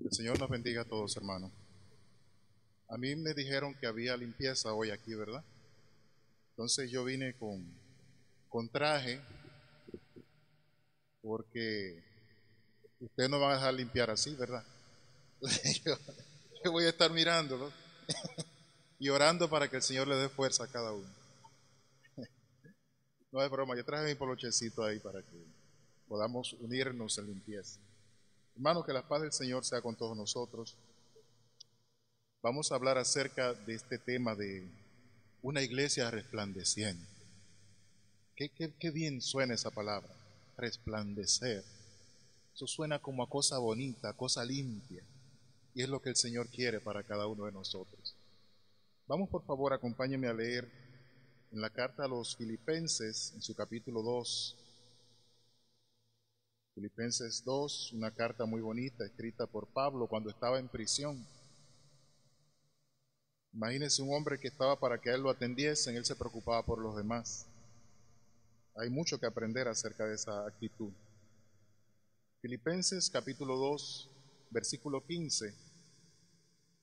El Señor nos bendiga a todos, hermanos. A mí me dijeron que había limpieza hoy aquí, ¿verdad? Entonces yo vine con traje porque ustedes no van a dejar limpiar así, ¿verdad? Yo voy a estar mirándolo y orando para que el Señor le dé fuerza a cada uno. No es broma, yo traje mi polochecito ahí para que podamos unirnos en limpieza. Hermanos, que la paz del Señor sea con todos nosotros. Vamos a hablar acerca de este tema de una iglesia resplandeciente. Qué bien suena esa palabra, resplandecer. Eso suena como a cosa bonita, a cosa limpia. Y es lo que el Señor quiere para cada uno de nosotros. Vamos, por favor, acompáñenme a leer en la carta a los Filipenses, en su capítulo 2. Filipenses 2, una carta muy bonita, escrita por Pablo cuando estaba en prisión. Imagínense un hombre que estaba para que a él lo atendiesen, él se preocupaba por los demás. Hay mucho que aprender acerca de esa actitud. Filipenses capítulo 2, versículo 15.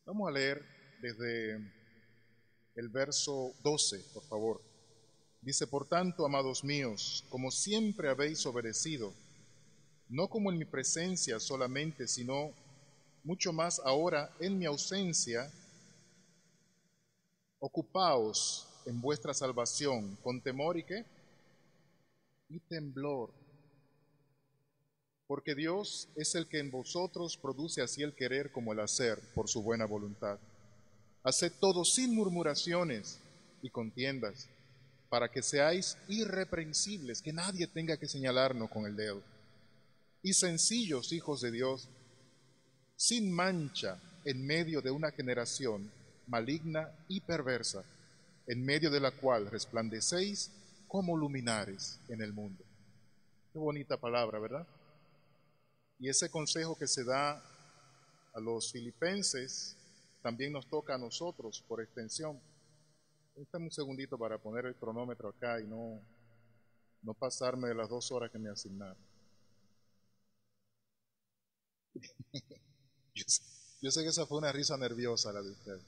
Vamos a leer desde el verso 12, por favor. Dice: por tanto, amados míos, como siempre habéis obedecido, no como en mi presencia solamente, sino mucho más ahora en mi ausencia, ocupaos en vuestra salvación con temor y ¿qué? Y temblor. Porque Dios es el que en vosotros produce así el querer como el hacer por su buena voluntad. Haced todo sin murmuraciones y contiendas, para que seáis irreprensibles, que nadie tenga que señalarnos con el dedo, y sencillos hijos de Dios, sin mancha en medio de una generación maligna y perversa, en medio de la cual resplandecéis como luminares en el mundo. Qué bonita palabra, ¿verdad? Y ese consejo que se da a los filipenses también nos toca a nosotros por extensión. Dame un segundito para poner el cronómetro acá y no pasarme de las 2 horas que me asignaron. Yo sé que esa fue una risa nerviosa la de usted.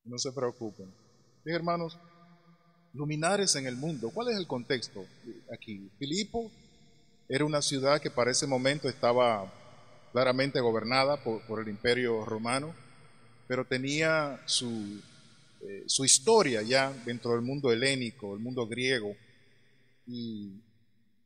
No se preocupen. Bien, hermanos, luminares en el mundo. ¿Cuál es el contexto aquí? Filipo era una ciudad que para ese momento estaba claramente gobernada por el Imperio Romano, pero tenía su historia ya dentro del mundo helénico, el mundo griego, y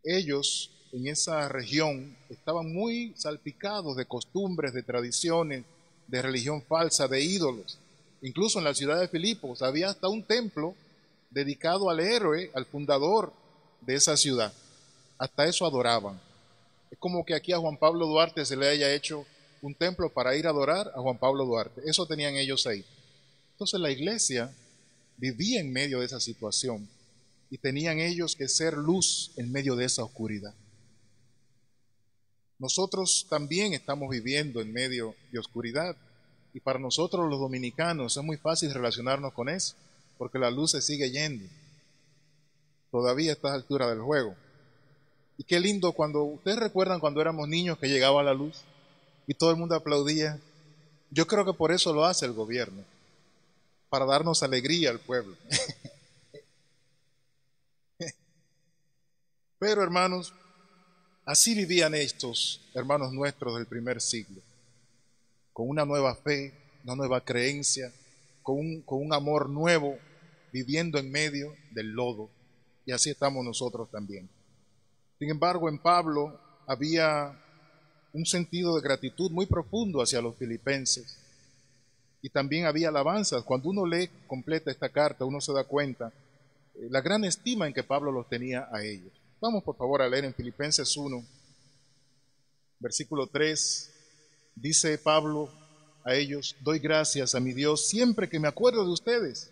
ellos en esa región estaban muy salpicados de costumbres, de tradiciones, de religión falsa, de ídolos. Incluso en la ciudad de Filipos había hasta un templo dedicado al héroe, al fundador de esa ciudad. Hasta eso adoraban. Es como que aquí a Juan Pablo Duarte se le haya hecho un templo para ir a adorar a Juan Pablo Duarte. Eso tenían ellos ahí. Entonces la iglesia vivía en medio de esa situación y tenían ellos que ser luz en medio de esa oscuridad. Nosotros también estamos viviendo en medio de oscuridad y para nosotros los dominicanos es muy fácil relacionarnos con eso porque la luz se sigue yendo todavía a estas alturas del juego. Y qué lindo cuando, ustedes recuerdan cuando éramos niños que llegaba la luz y todo el mundo aplaudía. Yo creo que por eso lo hace el gobierno, para darnos alegría al pueblo. Pero hermanos, así vivían estos hermanos nuestros del primer siglo, con una nueva fe, una nueva creencia, con un amor nuevo, viviendo en medio del lodo. Y así estamos nosotros también. Sin embargo, en Pablo había un sentido de gratitud muy profundo hacia los filipenses. Y también había alabanzas. Cuando uno lee completa esta carta, uno se da cuenta la gran estima en que Pablo los tenía a ellos. Vamos por favor a leer en Filipenses 1, versículo 3. Dice Pablo a ellos: doy gracias a mi Dios siempre que me acuerdo de ustedes,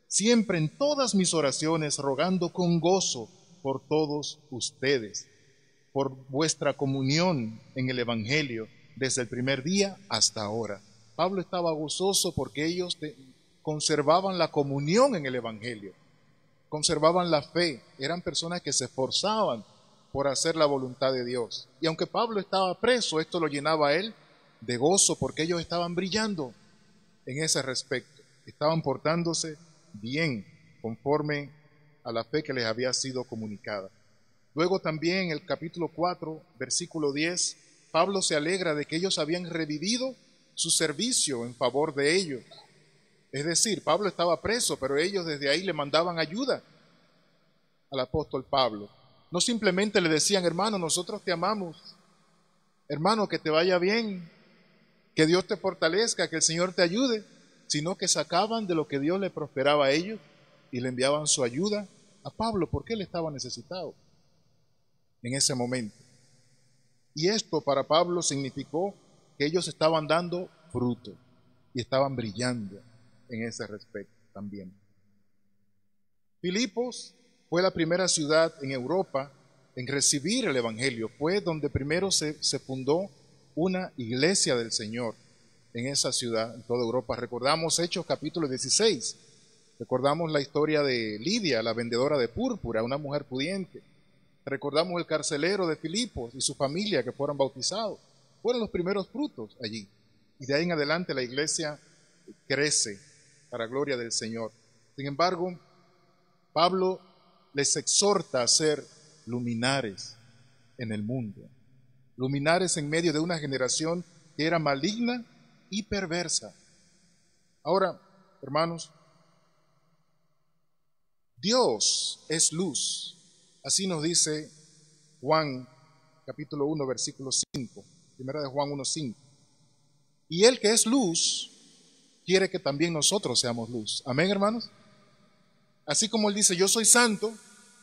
siempre en todas mis oraciones rogando con gozo por todos ustedes, por vuestra comunión en el Evangelio desde el primer día hasta ahora. Pablo estaba gozoso porque ellos conservaban la comunión en el Evangelio, conservaban la fe, eran personas que se esforzaban por hacer la voluntad de Dios. Y aunque Pablo estaba preso, esto lo llenaba a él de gozo porque ellos estaban brillando en ese respecto. Estaban portándose bien conforme a la fe que les había sido comunicada. Luego también en el capítulo 4, versículo 10, Pablo se alegra de que ellos habían revivido su servicio en favor de ellos. Es decir, Pablo estaba preso, pero ellos desde ahí le mandaban ayuda al apóstol Pablo. No simplemente le decían, hermano, nosotros te amamos, hermano, que te vaya bien, que Dios te fortalezca, que el Señor te ayude, sino que sacaban de lo que Dios le prosperaba a ellos y le enviaban su ayuda a Pablo porque él estaba necesitado en ese momento. Y esto para Pablo significó que ellos estaban dando fruto y estaban brillando en ese respecto también. Filipos fue la primera ciudad en Europa en recibir el Evangelio. Fue donde primero se fundó una iglesia del Señor en esa ciudad, en toda Europa. Recordamos Hechos capítulo 16. Recordamos la historia de Lidia, la vendedora de púrpura, una mujer pudiente. Recordamos el carcelero de Filipos y su familia que fueron bautizados. Fueron los primeros frutos allí. Y de ahí en adelante la iglesia crece para gloria del Señor. Sin embargo, Pablo les exhorta a ser luminares en el mundo. Luminares en medio de una generación que era maligna y perversa. Ahora, hermanos, Dios es luz. Así nos dice Juan capítulo 1, versículo 5. Primera de Juan 1, 5. Y Él que es luz, quiere que también nosotros seamos luz. Amén, hermanos. Así como Él dice, yo soy santo,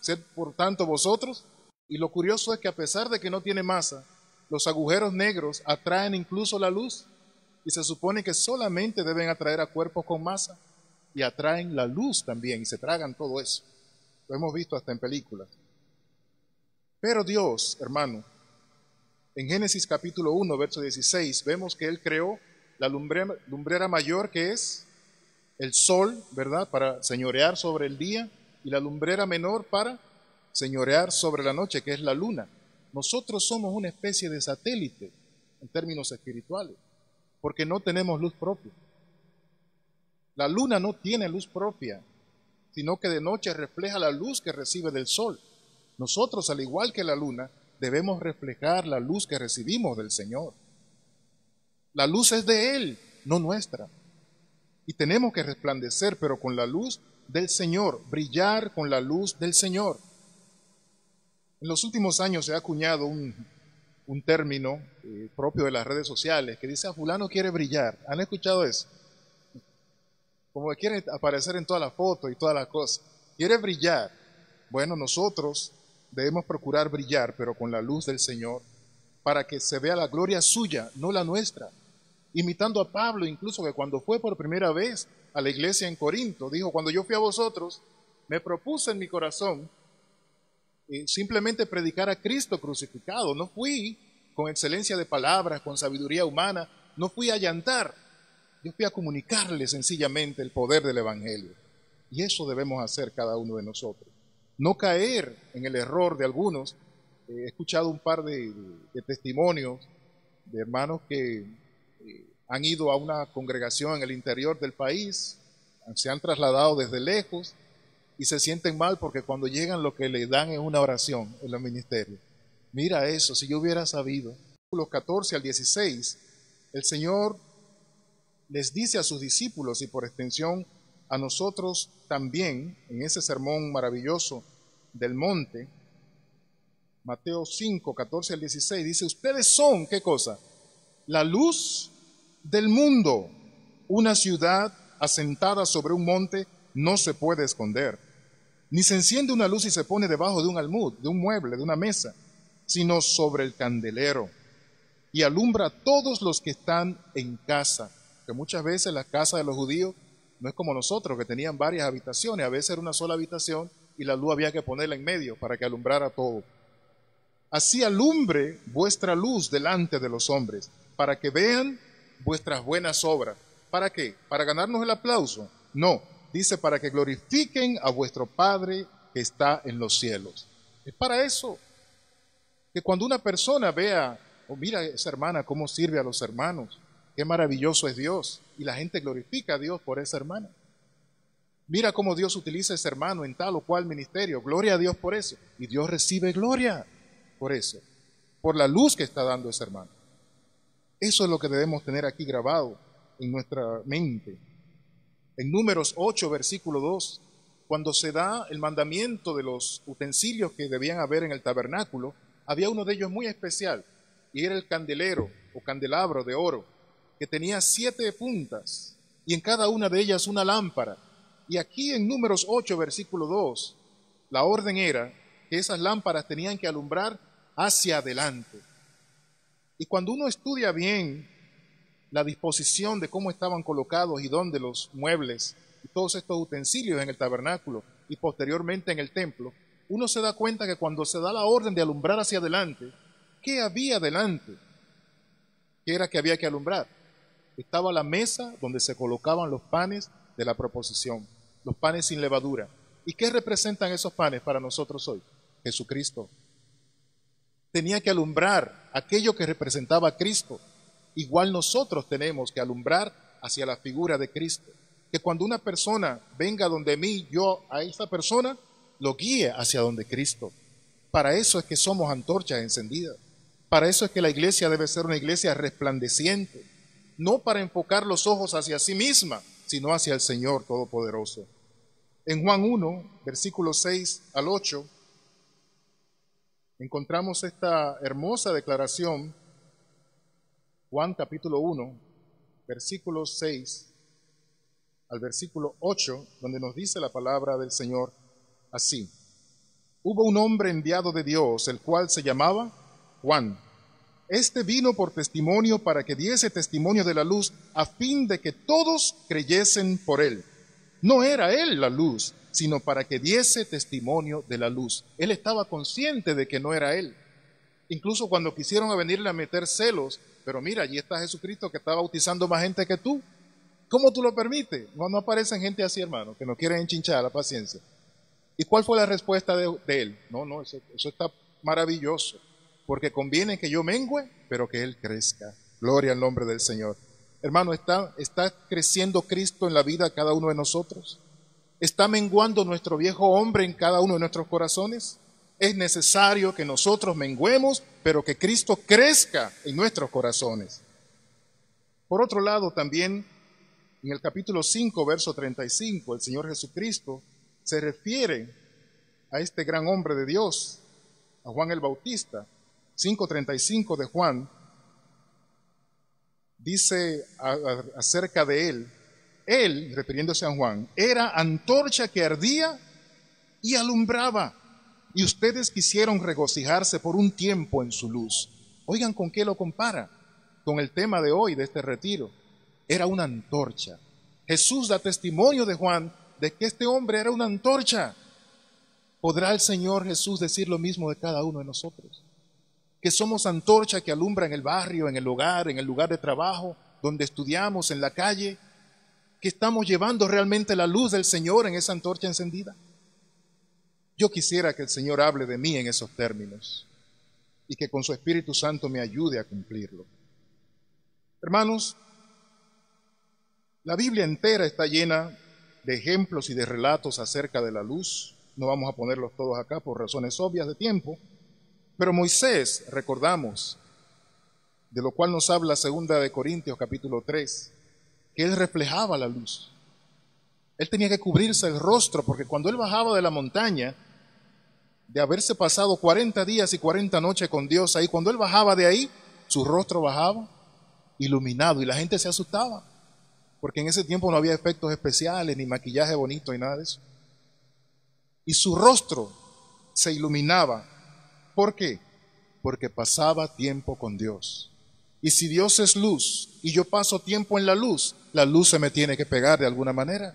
sed por tanto vosotros. Y lo curioso es que a pesar de que no tiene masa, los agujeros negros atraen incluso la luz. Y se supone que solamente deben atraer a cuerpos con masa. Y atraen la luz también y se tragan todo eso. Lo hemos visto hasta en películas. Pero Dios, hermano, en Génesis capítulo 1, verso 16, vemos que Él creó la lumbrera mayor, que es el sol, ¿verdad?, para señorear sobre el día, y la lumbrera menor para señorear sobre la noche, que es la luna. Nosotros somos una especie de satélite en términos espirituales, porque no tenemos luz propia. La luna no tiene luz propia, sino que de noche refleja la luz que recibe del sol. Nosotros, al igual que la luna, debemos reflejar la luz que recibimos del Señor. La luz es de Él, no nuestra. Y tenemos que resplandecer, pero con la luz del Señor, brillar con la luz del Señor. En los últimos años se ha acuñado un término propio de las redes sociales que dice, fulano quiere brillar. ¿Han escuchado eso? Como que quiere aparecer en todas las fotos y todas las cosas. Quiere brillar. Bueno, nosotros debemos procurar brillar, pero con la luz del Señor, para que se vea la gloria suya, no la nuestra. Imitando a Pablo, incluso, que cuando fue por primera vez a la iglesia en Corinto, dijo, cuando yo fui a vosotros, me propuse en mi corazón simplemente predicar a Cristo crucificado. No fui con excelencia de palabras, con sabiduría humana, no fui a llantar. Yo fui a comunicarle sencillamente el poder del Evangelio. Y eso debemos hacer cada uno de nosotros. No caer en el error de algunos. He escuchado un par de testimonios de hermanos que han ido a una congregación en el interior del país, se han trasladado desde lejos y se sienten mal porque cuando llegan lo que les dan es una oración en los ministerios. Mira eso, si yo hubiera sabido. Los 14 al 16, el Señor les dice a sus discípulos y por extensión a nosotros también, en ese sermón maravilloso del monte, Mateo 5, 14 al 16, dice, ustedes son, ¿qué cosa? La luz del mundo. Una ciudad asentada sobre un monte no se puede esconder. Ni se enciende una luz y se pone debajo de un almud, de un mueble, de una mesa, sino sobre el candelero. Y alumbra a todos los que están en casa. Que muchas veces la casa de los judíos no es como nosotros, que tenían varias habitaciones. A veces era una sola habitación y la luz había que ponerla en medio para que alumbrara todo. Así alumbre vuestra luz delante de los hombres, para que vean vuestras buenas obras. ¿Para qué? ¿Para ganarnos el aplauso? No, dice para que glorifiquen a vuestro Padre que está en los cielos. Es para eso. Que cuando una persona vea, oh, mira esa hermana cómo sirve a los hermanos, qué maravilloso es Dios, y la gente glorifica a Dios por esa hermana. Mira cómo Dios utiliza a ese hermano en tal o cual ministerio, gloria a Dios por eso, y Dios recibe gloria por eso, por la luz que está dando ese hermano. Eso es lo que debemos tener aquí grabado en nuestra mente. En Números 8, versículo 2, cuando se da el mandamiento de los utensilios que debían haber en el tabernáculo, había uno de ellos muy especial, y era el candelero o candelabro de oro, que tenía 7 puntas, y en cada una de ellas una lámpara. Y aquí en Números 8, versículo 2, la orden era que esas lámparas tenían que alumbrar hacia adelante. Y cuando uno estudia bien la disposición de cómo estaban colocados y dónde los muebles y todos estos utensilios en el tabernáculo y posteriormente en el templo, uno se da cuenta que cuando se da la orden de alumbrar hacia adelante, ¿qué había adelante? ¿Qué era que había que alumbrar? Estaba la mesa donde se colocaban los panes de la proposición, los panes sin levadura. ¿Y qué representan esos panes para nosotros hoy? Jesucristo. Tenía que alumbrar aquello que representaba a Cristo. Igual nosotros tenemos que alumbrar hacia la figura de Cristo. Que cuando una persona venga donde mí, yo a esa persona lo guíe hacia donde Cristo. Para eso es que somos antorchas encendidas. Para eso es que la iglesia debe ser una iglesia resplandeciente. No para enfocar los ojos hacia sí misma, sino hacia el Señor Todopoderoso. En Juan 1, versículos 6 al 8, encontramos esta hermosa declaración. Juan capítulo 1, versículos 6 al versículo 8, donde nos dice la palabra del Señor así. Hubo un hombre enviado de Dios, el cual se llamaba Juan. Este vino por testimonio para que diese testimonio de la luz, a fin de que todos creyesen por él. No era él la luz, sino para que diese testimonio de la luz. Él estaba consciente de que no era él. Incluso cuando quisieron venirle a meter celos, pero mira, allí está Jesucristo que está bautizando más gente que tú. ¿Cómo tú lo permites? No aparecen gente así, hermano, que nos quieren enchinchar la paciencia. ¿Y cuál fue la respuesta de él? No, eso está maravilloso, porque conviene que yo mengüe, pero que él crezca. Gloria al nombre del Señor. Hermano, ¿está creciendo Cristo en la vida de cada uno de nosotros? ¿Está menguando nuestro viejo hombre en cada uno de nuestros corazones? Es necesario que nosotros menguemos, pero que Cristo crezca en nuestros corazones. Por otro lado, también en el capítulo 5, verso 35, el Señor Jesucristo se refiere a este gran hombre de Dios, a Juan el Bautista. 5:35 de Juan dice acerca de él, refiriéndose a Juan, era antorcha que ardía y alumbraba, y ustedes quisieron regocijarse por un tiempo en su luz. Oigan, ¿con qué lo compara? Con el tema de hoy, de este retiro. Era una antorcha. Jesús da testimonio de Juan de que este hombre era una antorcha. ¿Podrá el Señor Jesús decir lo mismo de cada uno de nosotros? Que somos antorcha que alumbra en el barrio, en el hogar, en el lugar de trabajo, donde estudiamos, en la calle, que estamos llevando realmente la luz del Señor en esa antorcha encendida. Yo quisiera que el Señor hable de mí en esos términos y que con su Espíritu Santo me ayude a cumplirlo. Hermanos, la Biblia entera está llena de ejemplos y de relatos acerca de la luz. No vamos a ponerlos todos acá por razones obvias de tiempo, pero Moisés, recordamos, de lo cual nos habla 2 de Corintios capítulo 3, que él reflejaba la luz. Él tenía que cubrirse el rostro, porque cuando él bajaba de la montaña, de haberse pasado 40 días y 40 noches con Dios ahí, cuando él bajaba de ahí, su rostro bajaba iluminado y la gente se asustaba, porque en ese tiempo no había efectos especiales, ni maquillaje bonito, ni nada de eso. Y su rostro se iluminaba. ¿Por qué? Porque pasaba tiempo con Dios. Y si Dios es luz y yo paso tiempo en la luz se me tiene que pegar de alguna manera.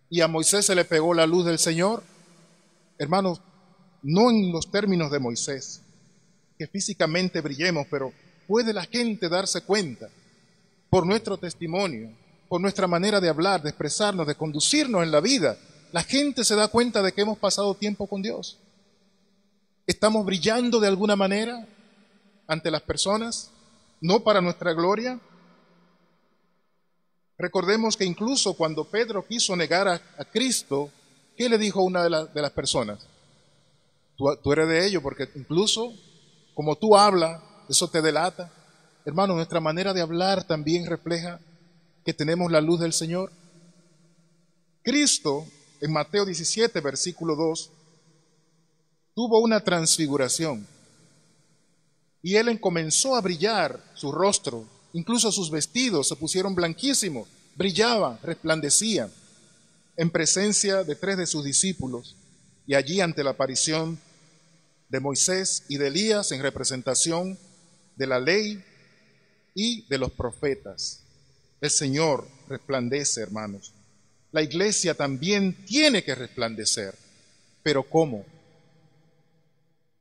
Y a Moisés se le pegó la luz del Señor. Hermanos, no en los términos de Moisés, que físicamente brillemos, pero puede la gente darse cuenta por nuestro testimonio, por nuestra manera de hablar, de expresarnos, de conducirnos en la vida. La gente se da cuenta de que hemos pasado tiempo con Dios. ¿Estamos brillando de alguna manera ante las personas? ¿No para nuestra gloria? Recordemos que incluso cuando Pedro quiso negar a Cristo, ¿qué le dijo a una de las personas? Tú eres de ellos, porque incluso como tú hablas, eso te delata. Hermano, nuestra manera de hablar también refleja que tenemos la luz del Señor. Cristo, en Mateo 17, versículo 2, tuvo una transfiguración y Él comenzó a brillar su rostro, incluso sus vestidos se pusieron blanquísimos, brillaban, resplandecían en presencia de 3 de sus discípulos y allí ante la aparición de Moisés y de Elías en representación de la ley y de los profetas. El Señor resplandece, hermanos. La iglesia también tiene que resplandecer. ¿Pero cómo?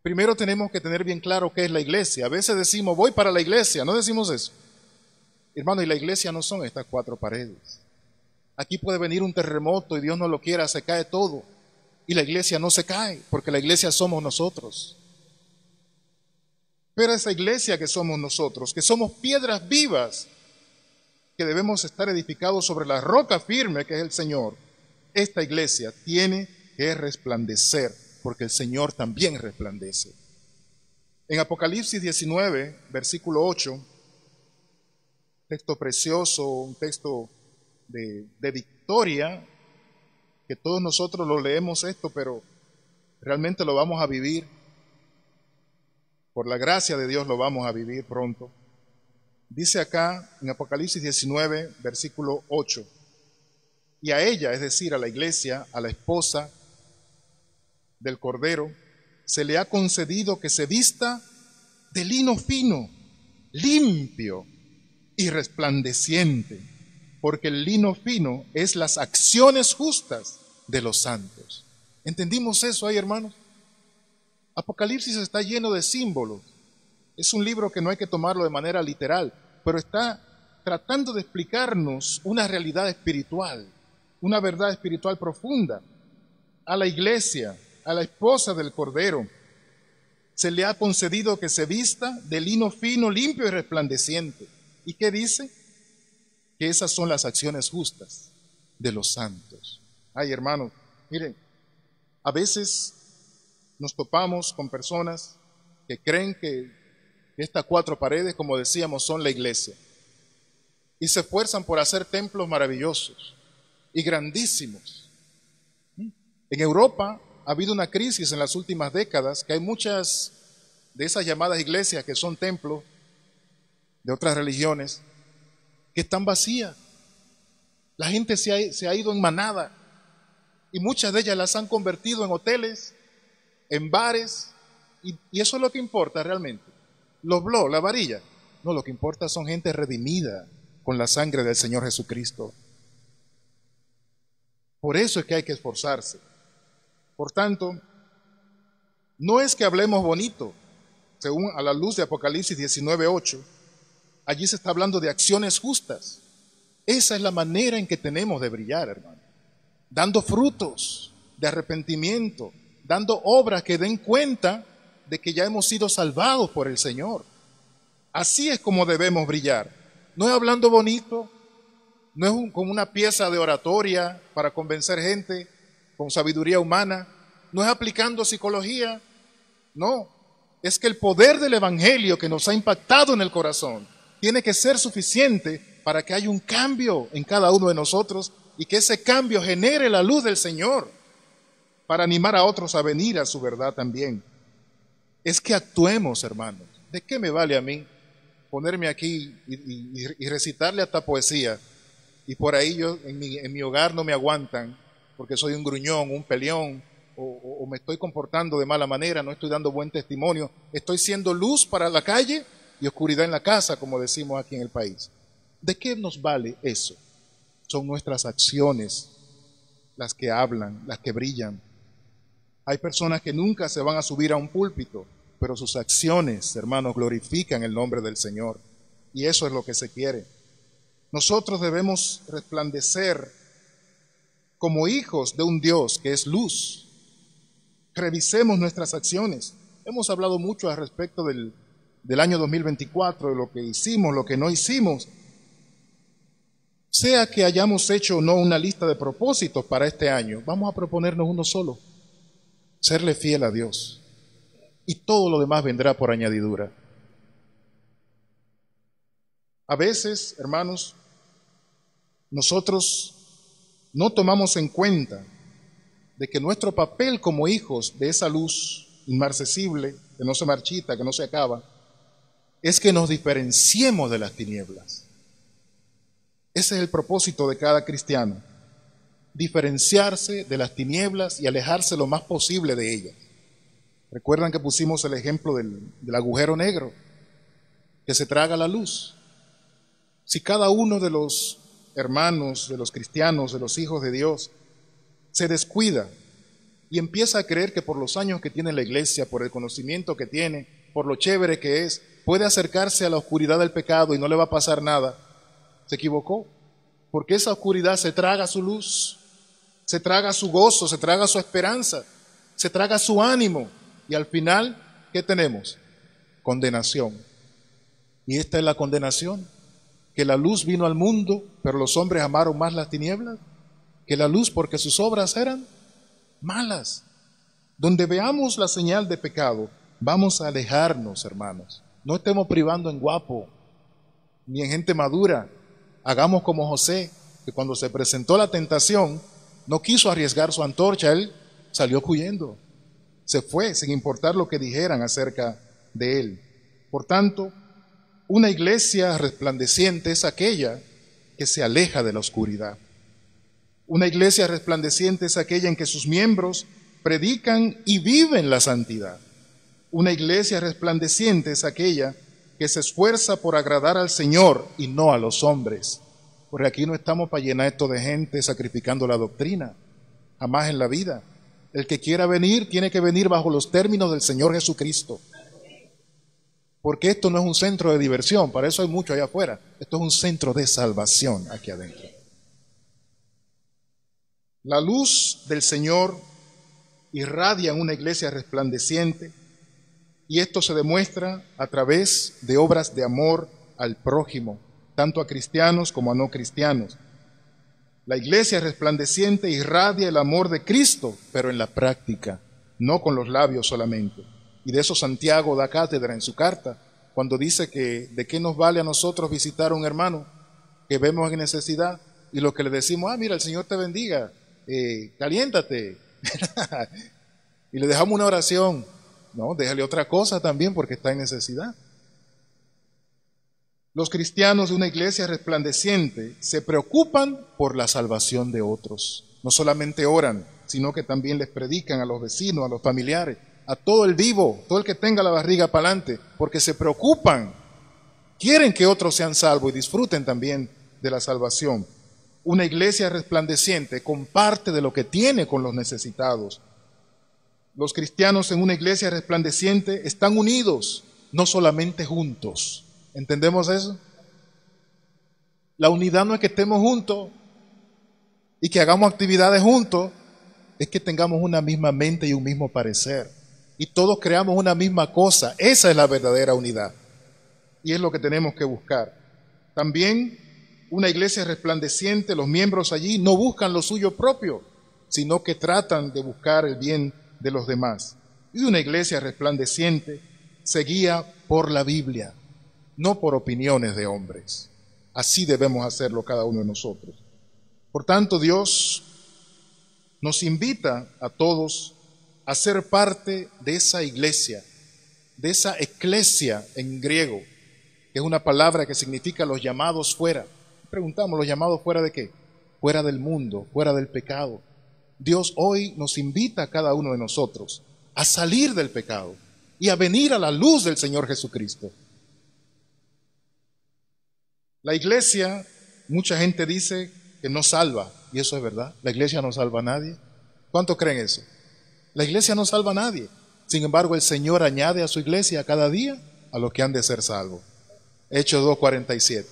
Primero tenemos que tener bien claro qué es la iglesia. A veces decimos, voy para la iglesia. No decimos eso. Hermano, y la iglesia no son estas 4 paredes. Aquí puede venir un terremoto y Dios no lo quiera, se cae todo. Y la iglesia no se cae, porque la iglesia somos nosotros. Pero esa iglesia que somos nosotros, que somos piedras vivas, que debemos estar edificados sobre la roca firme que es el Señor, esta iglesia tiene que resplandecer, porque el Señor también resplandece. En Apocalipsis 19, versículo 8, texto precioso, un texto de victoria, que todos nosotros lo leemos esto, pero realmente lo vamos a vivir. Por la gracia de Dios lo vamos a vivir pronto. Dice acá en Apocalipsis 19, versículo 8, y a ella, es decir, a la iglesia, a la esposa del Cordero, se le ha concedido que se vista de lino fino, limpio y resplandeciente, porque el lino fino es las acciones justas de los santos. ¿Entendimos eso ahí, hermanos? Apocalipsis está lleno de símbolos. Es un libro que no hay que tomarlo de manera literal, pero está tratando de explicarnos una realidad espiritual, una verdad espiritual profunda. A la iglesia, a la esposa del Cordero, se le ha concedido que se vista de lino fino, limpio y resplandeciente. ¿Y qué dice? Que esas son las acciones justas de los santos. Ay, hermanos, miren, a veces nos topamos con personas que creen que estas 4 paredes, como decíamos, son la iglesia. Y se esfuerzan por hacer templos maravillosos y grandísimos. En Europa ha habido una crisis en las últimas décadas, que hay muchas de esas llamadas iglesias que son templos de otras religiones, que están vacías. La gente se ha ido en manada y muchas de ellas las han convertido en hoteles, en bares, y eso es lo que importa realmente. Los blogs, la varilla. No, lo que importa son gente redimida con la sangre del Señor Jesucristo. Por eso es que hay que esforzarse. Por tanto, no es que hablemos bonito, según a la luz de Apocalipsis 19:8, allí se está hablando de acciones justas. Esa es la manera en que tenemos de brillar, hermano. Dando frutos de arrepentimiento, dando obras que den cuenta de que ya hemos sido salvados por el Señor. Así es como debemos brillar. No es hablando bonito, no es como una pieza de oratoria para convencer gente con sabiduría humana, no es aplicando psicología, no, es que el poder del Evangelio que nos ha impactado en el corazón tiene que ser suficiente para que haya un cambio en cada uno de nosotros y que ese cambio genere la luz del Señor para animar a otros a venir a su verdad también. Es que actuemos, hermanos. ¿De qué me vale a mí ponerme aquí y recitarle hasta poesía? Y por ahí yo en mi hogar no me aguantan porque soy un gruñón, un peleón, o me estoy comportando de mala manera, no estoy dando buen testimonio, estoy siendo luz para la calle y oscuridad en la casa, como decimos aquí en el país. ¿De qué nos vale eso? Son nuestras acciones las que hablan, las que brillan. Hay personas que nunca se van a subir a un púlpito, pero sus acciones, hermanos, glorifican el nombre del Señor. Y eso es lo que se quiere. Nosotros debemos resplandecer como hijos de un Dios que es luz. Revisemos nuestras acciones. Hemos hablado mucho al respecto del año 2024, de lo que hicimos, lo que no hicimos. Sea que hayamos hecho o no una lista de propósitos para este año, vamos a proponernos uno solo: serle fiel a Dios. Y todo lo demás vendrá por añadidura. A veces, hermanos, nosotros no tomamos en cuenta de que nuestro papel como hijos de esa luz inmarcesible, que no se marchita, que no se acaba, es que nos diferenciemos de las tinieblas. Ese es el propósito de cada cristiano: diferenciarse de las tinieblas y alejarse lo más posible de ellas. Recuerdan que pusimos el ejemplo del agujero negro que se traga la luz. Si cada uno de los hermanos, de los cristianos, de los hijos de Dios, se descuida y empieza a creer que por los años que tiene la iglesia, por el conocimiento que tiene, por lo chévere que es, puede acercarse a la oscuridad del pecado y no le va a pasar nada, se equivocó, porque esa oscuridad se traga su luz, se traga su gozo, se traga su esperanza, se traga su ánimo, y al final, ¿qué tenemos? Condenación. Y esta es la condenación: que la luz vino al mundo, pero los hombres amaron más las tinieblas que la luz, porque sus obras eran malas. Donde veamos la señal de pecado, vamos a alejarnos, hermanos. No estemos privando en guapo, ni en gente madura. Hagamos como José, que cuando se presentó la tentación, no quiso arriesgar su antorcha, él salió huyendo. Se fue sin importar lo que dijeran acerca de él. Por tanto, una iglesia resplandeciente es aquella que se aleja de la oscuridad. Una iglesia resplandeciente es aquella en que sus miembros predican y viven la santidad. Una iglesia resplandeciente es aquella que se esfuerza por agradar al Señor y no a los hombres. Porque aquí no estamos para llenar esto de gente sacrificando la doctrina. Jamás en la vida. El que quiera venir tiene que venir bajo los términos del Señor Jesucristo. Porque esto no es un centro de diversión, para eso hay mucho allá afuera. Esto es un centro de salvación aquí adentro. La luz del Señor irradia en una iglesia resplandeciente, y esto se demuestra a través de obras de amor al prójimo, tanto a cristianos como a no cristianos. La iglesia resplandeciente irradia el amor de Cristo, pero en la práctica, no con los labios solamente. Y de eso Santiago da cátedra en su carta, cuando dice que de qué nos vale a nosotros visitar a un hermano que vemos en necesidad, y lo que le decimos: mira, el Señor te bendiga, caliéntate, y le dejamos una oración. No, déjale otra cosa también, porque está en necesidad. Los cristianos de una iglesia resplandeciente se preocupan por la salvación de otros. No solamente oran, sino que también les predican a los vecinos, a los familiares, a todo el vivo, todo el que tenga la barriga para adelante, porque se preocupan, quieren que otros sean salvos y disfruten también de la salvación. Una iglesia resplandeciente comparte de lo que tiene con los necesitados. Los cristianos en una iglesia resplandeciente están unidos, no solamente juntos. ¿Entendemos eso? La unidad no es que estemos juntos y que hagamos actividades juntos, es que tengamos una misma mente y un mismo parecer. Y todos creamos una misma cosa. Esa es la verdadera unidad. Y es lo que tenemos que buscar. También una iglesia resplandeciente, los miembros allí no buscan lo suyo propio, sino que tratan de buscar el bien de los demás. Y una iglesia resplandeciente se guía por la Biblia, no por opiniones de hombres. Así debemos hacerlo cada uno de nosotros. Por tanto, Dios nos invita a todos a ser parte de esa iglesia, de esa eclesia en griego, que es una palabra que significa los llamados fuera. Preguntamos, ¿los llamados fuera de qué? Fuera del mundo, fuera del pecado. Dios hoy nos invita a cada uno de nosotros a salir del pecado y a venir a la luz del Señor Jesucristo. La iglesia, mucha gente dice que no salva, y eso es verdad. La iglesia no salva a nadie. ¿Cuántos creen eso? La iglesia no salva a nadie. Sin embargo, el Señor añade a su iglesia cada día a los que han de ser salvos. Hechos 2:47.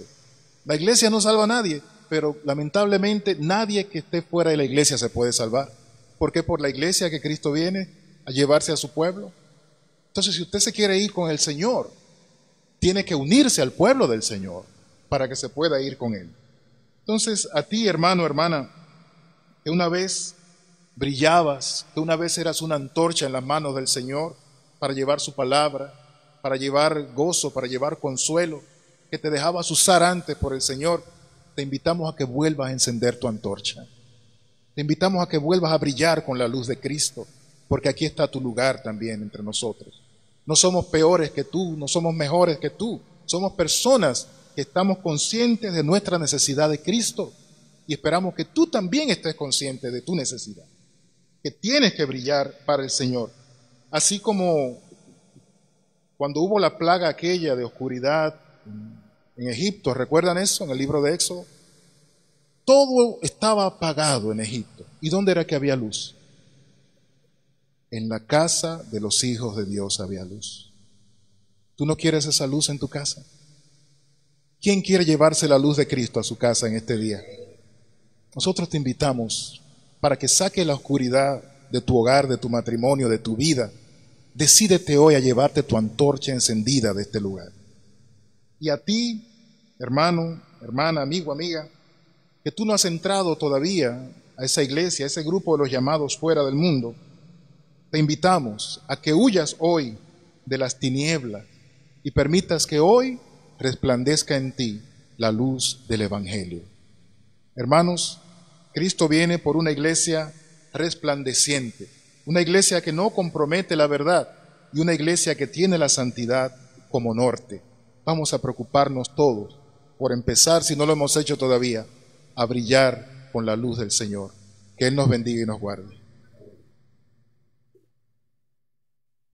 La iglesia no salva a nadie, pero lamentablemente nadie que esté fuera de la iglesia se puede salvar. Porque por la iglesia que Cristo viene a llevarse a su pueblo. Entonces, si usted se quiere ir con el Señor, tiene que unirse al pueblo del Señor para que se pueda ir con Él. Entonces, a ti, hermano, hermana, que una vez brillabas, que una vez eras una antorcha en las manos del Señor para llevar su palabra, para llevar gozo, para llevar consuelo, que te dejabas usar antes por el Señor, te invitamos a que vuelvas a encender tu antorcha. Te invitamos a que vuelvas a brillar con la luz de Cristo, porque aquí está tu lugar también entre nosotros. No somos peores que tú, no somos mejores que tú, somos personas que estamos conscientes de nuestra necesidad de Cristo y esperamos que tú también estés consciente de tu necesidad, que tienes que brillar para el Señor. Así como cuando hubo la plaga aquella de oscuridad en Egipto, ¿recuerdan eso en el libro de Éxodo? Todo estaba apagado en Egipto. ¿Y dónde era que había luz? En la casa de los hijos de Dios había luz. ¿Tú no quieres esa luz en tu casa? ¿Quién quiere llevarse la luz de Cristo a su casa en este día? Nosotros te invitamos para que saques la oscuridad de tu hogar, de tu matrimonio, de tu vida. Decídete hoy a llevarte tu antorcha encendida de este lugar. Y a ti, hermano, hermana, amigo, amiga, que tú no has entrado todavía a esa iglesia, a ese grupo de los llamados fuera del mundo, te invitamos a que huyas hoy de las tinieblas y permitas que hoy resplandezca en ti la luz del Evangelio. Hermanos, Cristo viene por una iglesia resplandeciente, una iglesia que no compromete la verdad y una iglesia que tiene la santidad como norte. Vamos a preocuparnos todos por empezar, si no lo hemos hecho todavía, a brillar con la luz del Señor. Que Él nos bendiga y nos guarde.